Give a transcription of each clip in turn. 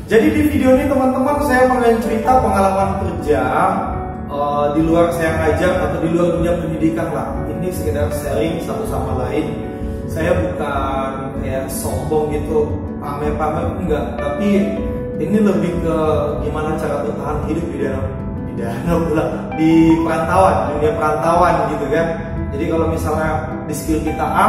Jadi di video ini teman-teman saya pengen cerita pengalaman kerja di luar saya ngajar atau di luar dunia pendidikan lah. Ini sekedar sharing satu sama lain. Saya bukan kayak sombong gitu, pamer-pamer enggak, tapi ini lebih ke gimana cara bertahan hidup di perantauan, dunia perantauan gitu kan. Jadi kalau misalnya di skill kita A,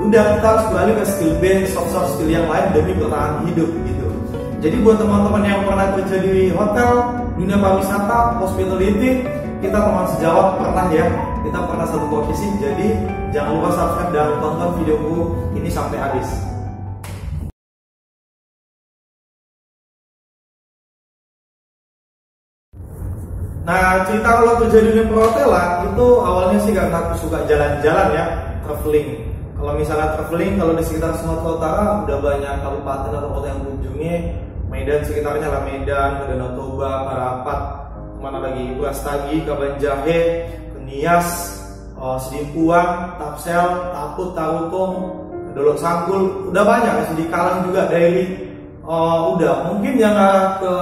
udah kita harus beralih ke skill B, soft skill yang lain demi bertahan hidup gitu. Jadi buat teman-teman yang pernah kerja di hotel, dunia pariwisata, hospitality, kita teman sejawat pernah ya, kita pernah satu posisi. Jadi jangan lupa subscribe dan tonton videoku ini sampai habis. Nah, cerita kalau kerja di dunia perhotelan itu awalnya sih karena aku suka jalan-jalan ya, traveling. Kalau misalnya traveling, kalau di sekitar Sumatera Utara udah banyak kabupaten atau kota yang kunjungi. Medan sekitarnya lah, Medan, Danau Toba, Parapat, mana lagi, Brastagi, Kabanjahe, Nias, Sedimpuan, Tapsel, Taput, Tarutung, Dolok Sangkul, udah banyak. Di Kalang juga dari udah mungkin yang ke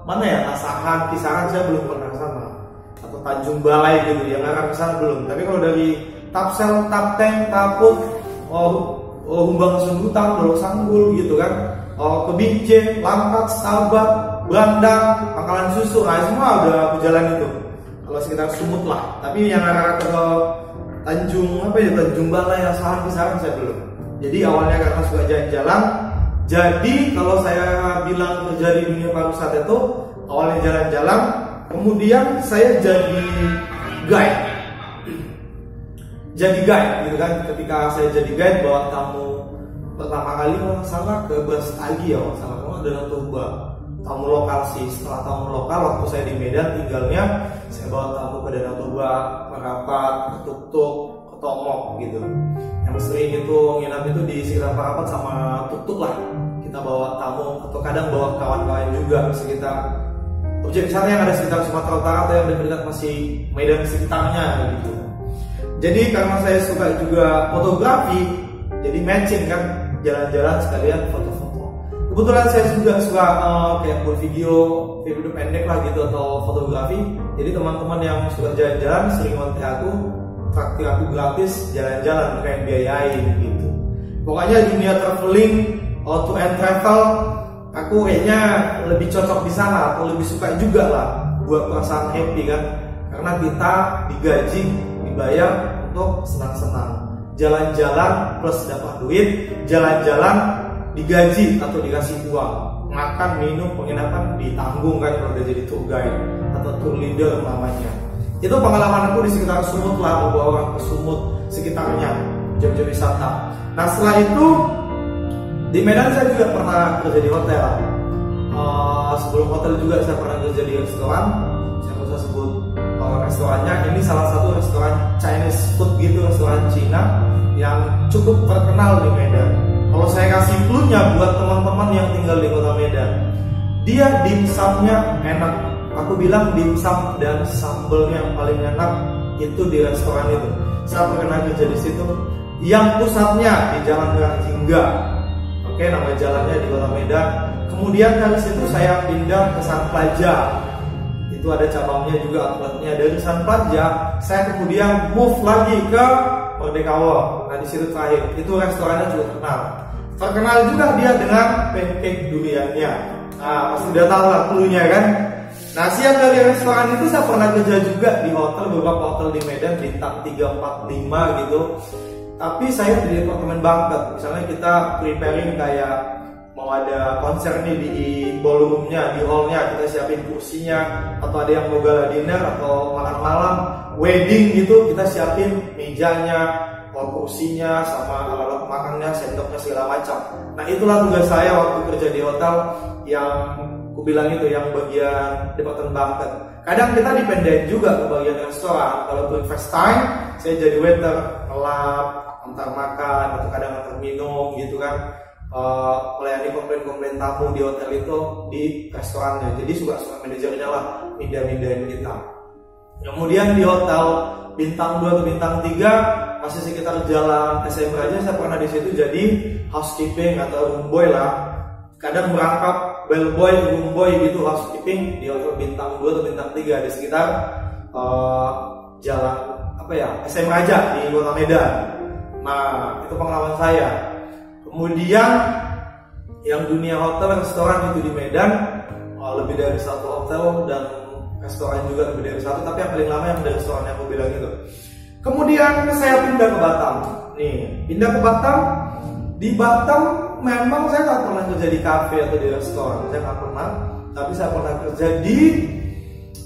mana ya, Asahan, Kisaran saya belum pernah sama, atau Tanjung Balai gitu, yang arah ke sana belum. Tapi kalau dari Tapsel, Tapteng, Taput, Humbang Sundutang, Dolok Sanggul gitu kan, ke Binjai, Lampat, Stabat, Bandang, Pangkalan Susu, nah semua udah aku jalan itu. Kalau sekitar Sumut lah. Tapi yang arah ke Tanjung Tanjung Balai, Asahan, Kisaran saya belum. Jadi awalnya karena suka jalan-jalan. Jadi kalau saya bilang kerja di dunia pariwisata itu awalnya jalan-jalan, kemudian saya jadi guide. Jadi guide gitu kan. Ketika saya jadi guide bawa tamu pertama kali salah ke Brastagi ya, salah kalau Danau Toba. Tamu lokal sih. Setelah tamu lokal waktu saya di Medan tinggalnya, saya bawa tamu ke Danau Toba, Parapat, ke Tuktuk, ke Tomok gitu. Yang sering itu nginap itu di sekitar Parapat sama Tuktuk lah. Kita bawa tamu atau kadang bawa kawan-kawan juga sekitar objek wisata yang ada sekitar Sumatera Utara atau yang dekat masih Medan sekitarnya gitu. Jadi karena saya suka juga fotografi, jadi matching kan, jalan-jalan sekalian foto-foto. Kebetulan saya juga suka kayak buat video pendek lah gitu atau fotografi. Jadi teman-teman yang suka jalan-jalan sering kontak aku, traktir aku gratis jalan-jalan, kayak biayain gitu. Pokoknya dunia traveling, to and travel, aku kayaknya lebih cocok di sana atau lebih suka juga lah, buat perasaan happy kan. Karena kita digaji, dibayar untuk senang-senang. Jalan-jalan plus dapat duit, jalan-jalan digaji atau dikasih uang, makan, minum, penginapan ditanggung kan kalau udah jadi tour guide atau tour leader namanya. Itu pengalaman aku di sekitar Sumut lah, beberapa orang ke Sumut sekitarnya, jam-jam wisata. Nah setelah itu di Medan saya juga pernah kerja di hotel. Sebelum hotel juga saya pernah kerja di restoran. Saya bisa sebut restorannya. Ini salah satu restoran Chinese food gitu, restoran Cina yang cukup terkenal di Medan. Kalau saya kasih clue-nya buat teman-teman yang tinggal di kota Medan, dia dimsumnya enak. Aku bilang dimsum dan sambelnya yang paling enak itu di restoran itu. Saya pernah kerja di situ. Yang pusatnya di Jalan Gang Jingga. Oke, nama jalannya di kota Medan. Kemudian dari situ saya pindah ke San Plaza. Itu ada cabangnya juga, outletnya. Dari San Plaza saya kemudian move lagi ke Merdeka World. Nah di situ terakhir itu restorannya juga terkenal juga dia dengan pancake duriannya. Nah pasti udah tahu lah cluenya kan. Nah siap dari restoran itu saya pernah kerja juga di hotel, beberapa hotel di Medan, bintang 3, 4, 5 gitu. Tapi saya di departemen banquet. Misalnya kita preparing kayak mau ada konser nih di ballroomnya, di hallnya, kita siapin kursinya, atau ada yang mau gala dinner atau makan malam, wedding gitu, kita siapin mejanya, kursinya, sama alat-alat makannya, sendoknya segala macam. Nah itulah tugas saya waktu kerja di hotel yang aku bilang itu, yang bagian departemen banquet. Kadang kita dipendahin juga ke bagian restoran. Kalau untuk first time, saya jadi waiter, ngelap, antar makan, atau kadang antar minum gitu kan. Melayani komplain-komplain tamu di hotel itu di restorannya. Jadi suka manajernya lah mindahin kita. Kemudian di hotel bintang 2 atau bintang 3 masih sekitar jalan SMP aja, saya pernah di situ jadi housekeeping atau room boy lah. Kadang merangkap bellboy, roomboy gitu, housekeeping di hotel bintang 2 atau bintang 3 di sekitar jalan SM Raja di Kota Medan. Nah, itu pengalaman saya. Kemudian yang dunia hotel restoran itu di Medan lebih dari satu hotel dan restoran juga lebih dari satu, tapi yang paling lama yang dari restoran yang aku bilang itu. Kemudian saya pindah ke Batam. Nih, pindah ke Batam. Di Batam memang saya nggak pernah kerja di kafe atau di restoran, saya nggak pernah. Tapi saya pernah kerja di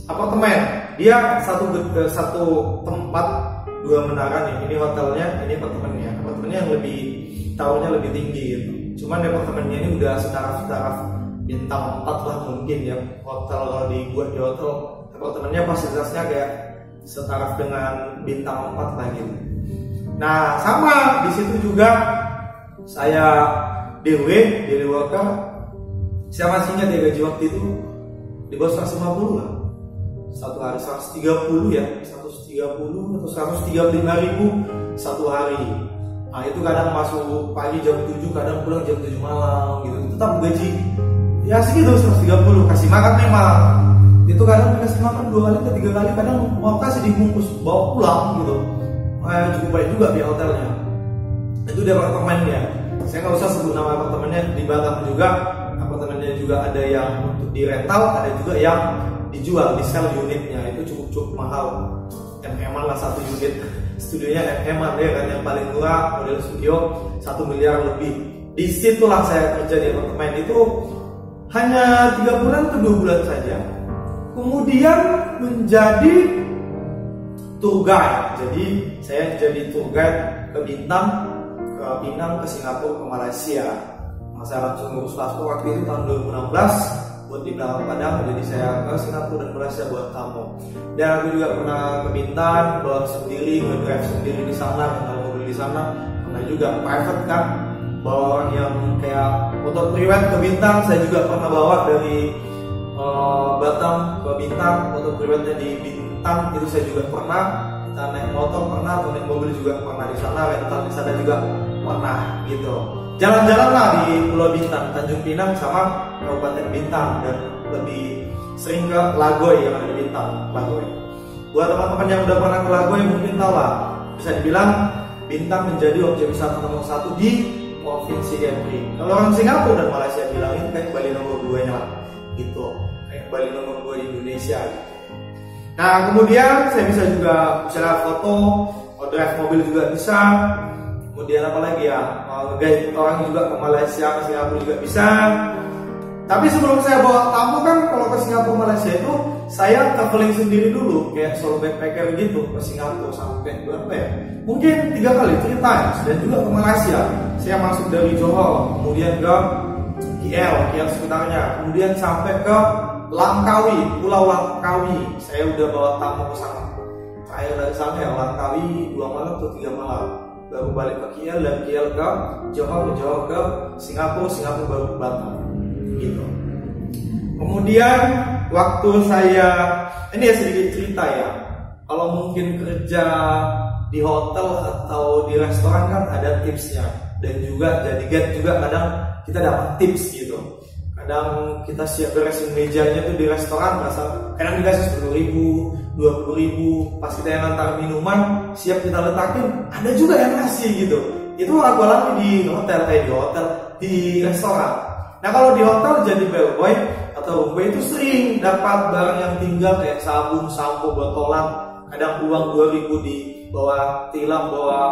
apartemen. Dia satu tempat 2 menara nih. Ini hotelnya, ini apartemennya. Apartemennya yang lebih tahunnya lebih tinggi gitu. Cuman apartemennya ini udah setaraf bintang 4 lah mungkin ya. Hotel kalau dibuat di hotel, apartemennya fasilitasnya kayak setaraf dengan bintang 4 lah gitu. Nah, sama di situ juga saya daily worker. Saya masih ingat ya, gaji waktu itu di bawah 150 lah. Satu hari 130 ya, 130 atau 135 ribu satu hari. Nah, itu kadang masuk pagi jam 7, kadang pulang jam 7 malam gitu. Tetap gaji ya segitu 130, kasih makan memang. Itu kadang dikasih makan 2 kali atau 3 kali, kadang mau kasih dibungkus bawa pulang gitu. Cukup baik juga di hotelnya. Itu di apartemennya. Saya nggak usah sebut nama apartemennya. Di Batam juga apartemennya juga ada yang untuk di rental, ada juga yang dijual, di sell unitnya. Itu cukup mahal. MM-an lah 1 unit. Studionya MM-an ya kan, yang paling murah model studio 1 miliar lebih. Disitulah saya kerja di apartemen itu hanya 3 bulan atau 2 bulan saja. Kemudian menjadi tour guide. Jadi saya jadi tour guide ke Pinang, ke Singapura, ke Malaysia. Saya langsung ngurus paspor waktu itu tahun 2016 buat di Padang. Jadi saya ke Singapura dan Malaysia buat tamu. Dan aku juga pernah ke Bintan, bawa sendiri, ngedrive sendiri di sana, rental mobil di sana. Pernah juga private kan, bawa orang yang kayak motor private ke Bintang. Saya juga pernah bawa dari Batam ke Bintang, motor private di Bintang itu saya juga pernah. Kita naik motor pernah, atau naik mobil juga pernah di sana, rental di sana juga pernah gitu. Jalan-jalan lah di Pulau Bintan, Tanjung Pinang sama Kabupaten Bintang, dan lebih sering ke Lagoy yang ada di Bintang, Lagoy. Buat teman-teman yang udah pernah ke Lagoy mungkin tahu lah, bisa dibilang Bintang menjadi objek wisata nomor 1 di Provinsi Kepri. Kalau orang Singapura dan Malaysia bilang itu kayak Bali nomor 2-nya lah, gitu. Kayak Bali nomor 2 di Indonesia gitu. Nah, kemudian saya bisa juga bicara foto, drive mobil juga bisa. Kemudian apa lagi ya, guide orang juga ke Malaysia, ke Singapura juga bisa. Tapi sebelum saya bawa tamu kan, kalau ke Singapura, Malaysia itu saya traveling sendiri dulu, kayak solo backpacker gitu ke Singapura sampai berapa ya? Mungkin 3 kali, 3 times. Dan juga ke Malaysia, saya masuk dari Johor, kemudian ke KL sekitarnya, kemudian sampai ke Langkawi, Pulau Langkawi. Saya udah bawa tamu ke sana. Saya dari sana ya, Langkawi 2 malam atau 3 malam. Baru balik ke KL, dan KL ke Johor ke Singapura baru ke Batam. Gitu. Kemudian waktu saya, ini ya sedikit cerita ya. Kalau mungkin kerja di hotel atau di restoran kan ada tipsnya, dan juga jadi guide juga kadang kita dapat tips gitu. Kadang kita siap beresin mejanya tuh di restoran, kadang dikasih 10.000, 20.000. Pas kita yang antar minuman siap kita letakin, ada juga yang ngasih gitu. Itu aku alami di hotel, di restoran. Nah, kalau di hotel jadi bellboy atau roomboy itu sering dapat barang yang tinggal kayak sabun, sampo, botolan. Kadang uang 2.000 di bawah tilam, bawah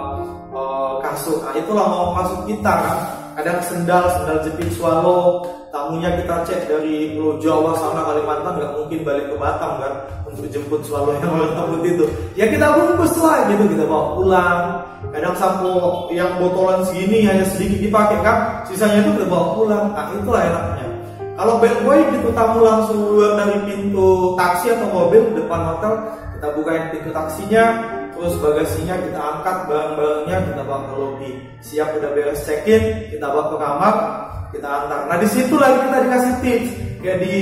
kasur. Nah, itulah mau masuk kita kan. Kadang sendal jepit swallow. Tamunya kita cek dari Pulau Jawa sana Kalimantan, nggak mungkin balik ke Batam kan untuk jemput swallow yang warna itu. Ya kita bungkus lah gitu, kita bawa pulang. Kadang sampo yang botolan segini hanya sedikit dipakai kan, sisanya itu kita bawa pulang. Nah, itulah enaknya. Kalau bellboy gitu, tamu langsung keluar dari pintu taksi atau mobil depan hotel, kita bukain pintu taksinya, terus bagasinya kita angkat, barang-barangnya kita bawa ke lobby. Siap udah beres check-in, kita bawa ke kamar, kita antar. Nah, di situ lagi kita dikasih tips. Kayak di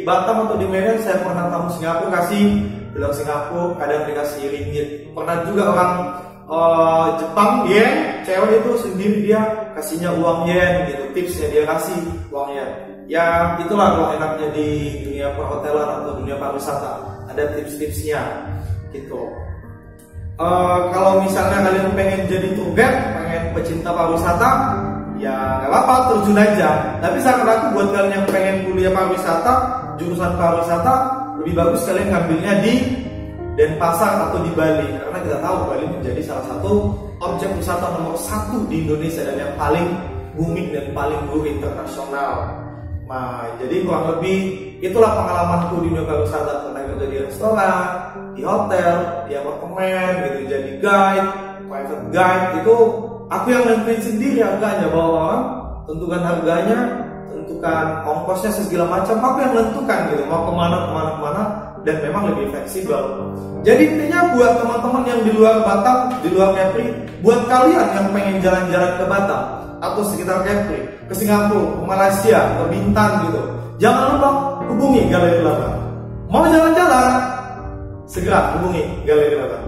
Batam atau di Medan, saya pernah tamu Singapura kasih bilang Singapura, kadang dikasih ringgit. Pernah juga orang Jepang yen, cewek itu sendiri dia kasihnya uang yen gitu, tipsnya dia kasih uang yen. Ya itulah kalau enaknya di dunia perhotelan atau dunia pariwisata, ada tips-tipsnya gitu. Kalau misalnya kalian pengen jadi tour guide, pengen pecinta pariwisata, ya nggak apa-apa, terjun aja. Tapi saran aku buat kalian yang pengen kuliah pariwisata, jurusan pariwisata, lebih bagus kalian ngambilnya di Denpasar atau di Bali, karena kita tahu Bali menjadi salah satu objek wisata nomor 1 di Indonesia dan yang paling booming dan paling go internasional. Nah, jadi kurang lebih itulah pengalamanku di dunia pariwisata, pernah kerja di restoran, di hotel, di apartemen, gitu, jadi guide, private guide. Itu aku yang nentuin sendiri harganya, bahwa orang tentukan harganya, tentukan ongkosnya segala macam, aku yang nentukan gitu, mau kemana, dan memang lebih fleksibel. Jadi intinya buat teman-teman yang di luar Batam, di luar Kepri, buat kalian yang pengen jalan-jalan ke Batam atau sekitar Kepri, ke Singapura, ke Malaysia, ke Bintan gitu, jangan lupa hubungi Galeri Laba. Mau jalan-jalan? Segera hubungi Galeri Laba.